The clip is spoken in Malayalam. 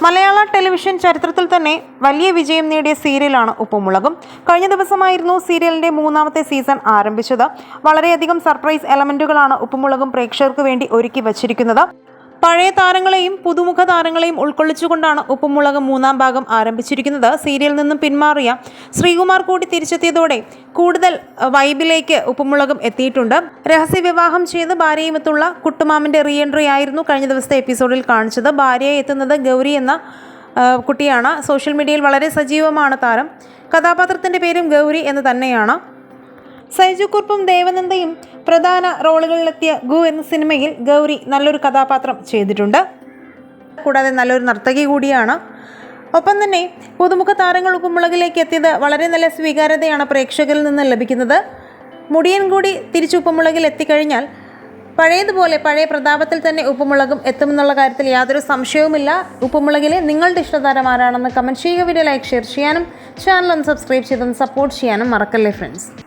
മലയാള ടെലിവിഷൻ ചരിത്രത്തിൽ തന്നെ വലിയ വിജയം നേടിയ സീരിയലാണ് ഉപ്പുമുളകും. കഴിഞ്ഞ ദിവസമായിരുന്നു സീരിയലിന്റെ 3ാമത്തെ സീസൺ ആരംഭിച്ചത്. വളരെയധികം സർപ്രൈസ് എലമെന്റുകളാണ് ഉപ്പുമുളകും പ്രേക്ഷകർക്ക് വേണ്ടി ഒരുക്കി വച്ചിരിക്കുന്നത്. പഴയ താരങ്ങളെയും പുതുമുഖ താരങ്ങളെയും ഉൾക്കൊള്ളിച്ചുകൊണ്ടാണ് ഉപ്പുമുളകും 3ാം ഭാഗം ആരംഭിച്ചിരിക്കുന്നത്. സീരിയലിൽ നിന്നും പിന്മാറിയ ശ്രീകുമാർ കൂടി തിരിച്ചെത്തിയതോടെ കൂടുതൽ വൈബിലേക്ക് ഉപ്പുമുളകും എത്തിയിട്ടുണ്ട്. രഹസ്യ വിവാഹം ചെയ്ത് ഭാര്യയുമൊത്തുള്ള കുട്ടുമാമിന്റെ റീ എൻട്രി ആയിരുന്നു കഴിഞ്ഞ ദിവസത്തെ എപ്പിസോഡിൽ കാണിച്ചത്. ഭാര്യയെ എത്തുന്നത് ഗൗരി എന്ന കുട്ടിയാണ്. സോഷ്യൽ മീഡിയയിൽ വളരെ സജീവമാണ് താരം. കഥാപാത്രത്തിന്റെ പേരും ഗൗരി എന്ന് തന്നെയാണ്. സൈജു കുറുപ്പും ദേവനന്ദയും പ്രധാന റോളുകളിലെത്തിയ ഗു എന്ന സിനിമയിൽ ഗൗരി നല്ലൊരു കഥാപാത്രം ചെയ്തിട്ടുണ്ട്. കൂടാതെ നല്ലൊരു നർത്തകി കൂടിയാണ്. ഒപ്പം തന്നെ പുതുമുഖ താരങ്ങൾ ഉപ്പുമുളകിലേക്ക് എത്തിയത് വളരെ നല്ല സ്വീകാര്യതയാണ് പ്രേക്ഷകരിൽ നിന്ന് ലഭിക്കുന്നത്. മുടിയൻ കൂടി തിരിച്ച് ഉപ്പുമുളകിൽ എത്തിക്കഴിഞ്ഞാൽ പഴയതുപോലെ പഴയ പ്രതാപത്തിൽ തന്നെ ഉപ്പുമുളകും എത്തുമെന്നുള്ള കാര്യത്തിൽ യാതൊരു സംശയവുമില്ല. ഉപ്പുമുളകിലെ നിങ്ങളുടെ ഇഷ്ടതാരം ആരാണെന്ന് കമൻറ്റ് ചെയ്യുക. വീഡിയോ ലൈക്ക് ഷെയർ ചെയ്യാനും ചാനൽ ഒന്ന് സബ്സ്ക്രൈബ് ചെയ്തൊന്ന് സപ്പോർട്ട് ചെയ്യാനും മറക്കല്ലേ ഫ്രണ്ട്സ്.